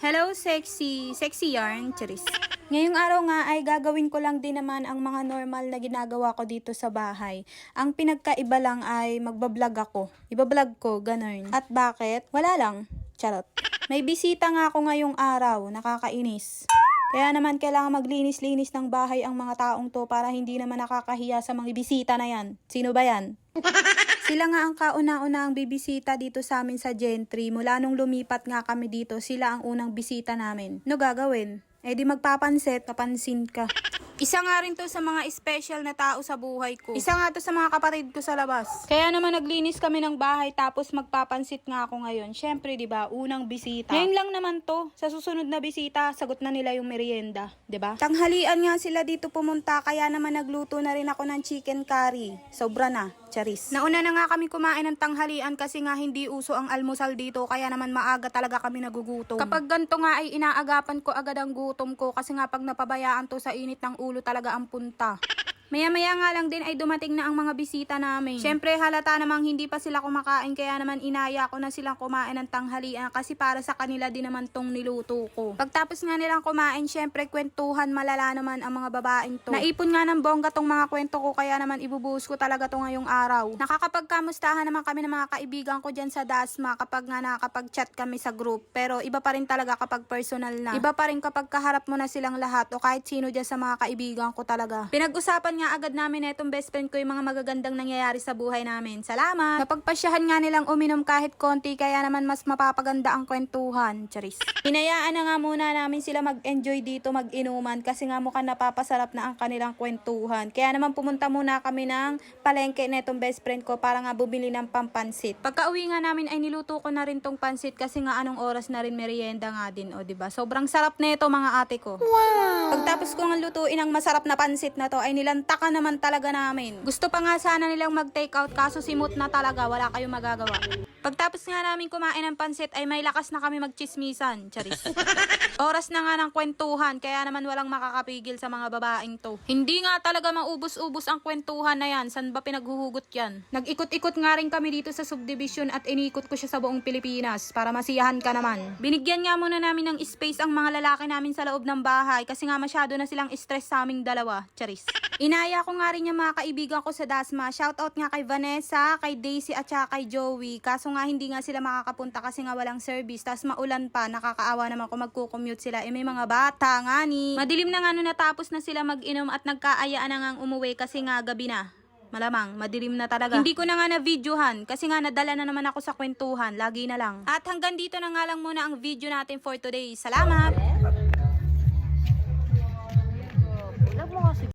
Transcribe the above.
Hello, sexy! Sexy yarn, charis. Ngayong araw nga ay gagawin ko lang din naman ang mga normal na ginagawa ko dito sa bahay. Ang pinagkaiba lang ay magbablog ako. Ibablog ko, ganun. At bakit? Wala lang. Charot. May bisita nga ako ngayong araw, nakakainis. Kaya naman kailangan maglinis-linis ng bahay ang mga taong to para hindi naman nakakahiya sa mga bisita na yan. Sino ba yan? Sila nga ang kauna-una ang bibisita dito sa amin sa Gentry. Mula nung lumipat nga kami dito, sila ang unang bisita namin. Ano gagawin? Eh di magpapansit, papansin ka. Isa nga rin to sa mga special na tao sa buhay ko. Isa nga to sa mga kapatid ko sa labas. Kaya naman naglinis kami ng bahay tapos magpapansit nga ako ngayon. Syempre, di ba, unang bisita. Ngayon lang naman to. Sa susunod na bisita, sagot na nila yung merienda, di ba? Tanghalian nga sila dito pumunta kaya naman nagluto na rin ako ng chicken curry. Sobra na. Charis. Nauna na nga kami kumain ng tanghalian kasi nga hindi uso ang almusal dito kaya naman maaga talaga kami nagugutom. Kapag ganito nga ay inaagapan ko agad ang gutom ko kasi nga pag napabayaan to sa init ng ulo talaga ang punta. Maya-maya nga lang din ay dumating na ang mga bisita namin. Syempre halata namang hindi pa sila kumakain kaya naman inaya ko na silang kumain ng tanghalian kasi para sa kanila din naman tong niluto ko. Pagtapos nga nilang kumain, syempre kwentuhan malala naman ang mga babaeng to. Naipon nga ng bongga tong mga kwento ko kaya naman ibubuhos ko talaga to ngayong araw. Nakakapagkamustahan naman kami ng mga kaibigan ko dyan sa Dasma kapag nga nakakapag-chat kami sa group. Pero iba pa rin talaga kapag personal na. Iba pa rin kapag kaharap mo na silang lahat o kahit sino dyan sa mga kaibigan ko talaga. Pinag-usapan nga agad namin na itong best friend ko yung mga magagandang nangyayari sa buhay namin. Salamat! Napagpasyahan nga nilang uminom kahit konti kaya naman mas mapapaganda ang kwentuhan. Charis. Hinayaan na nga muna namin sila mag-enjoy dito mag-inuman kasi nga mukhang napapasarap na ang kanilang kwentuhan. Kaya naman pumunta muna kami ng palengke na itong best friend ko para nga bumili ng pampansit. Pagka uwi nga namin ay niluto ko na rin tong pansit kasi nga anong oras na rin merienda nga din. O diba? Sobrang sarap na ito mga ate ko. Wow! Pagtapos ko nga lutuin ang masarap na pansit na to ay nilantakan naman talaga namin. Gusto pa nga sana nilang mag-take out kaso simut na talaga, wala kayong magagawa. Pagtapos nga namin kumain ng pansit ay may lakas na kami magchismisan. Charis. Oras na nga ng kwentuhan kaya naman walang makakapigil sa mga babaeng to. Hindi nga talaga maubos-ubos ang kwentuhan na yan. San ba pinaghuhugot yan? Nag-ikot-ikot nga rin kami dito sa subdivision at inikot ko siya sa buong Pilipinas para masiyahan ka naman. Binigyan nga muna namin ng space ang mga lalaki namin sa loob ng bahay kasi nga masyado na silang stress sa aming dalawa. Charis. Inaya ko nga rin yung mga kaibigan ko sa Dasma. Shoutout nga kay Vanessa, kay Daisy at saka kay Joey. Kaso nga hindi nga sila makakapunta kasi nga walang service. Tas maulan pa, nakakaawa naman kung magkukommute sila. Eh may mga bata nga ni. Madilim na nga nung natapos na sila mag-inom at nagkaayaan na nga umuwi kasi nga gabi na. Malamang, madilim na talaga. Hindi ko na nga na-videohan kasi nga nadala na naman ako sa kwentuhan. Lagi na lang. At hanggang dito na nga lang muna ang video natin for today. Salamat!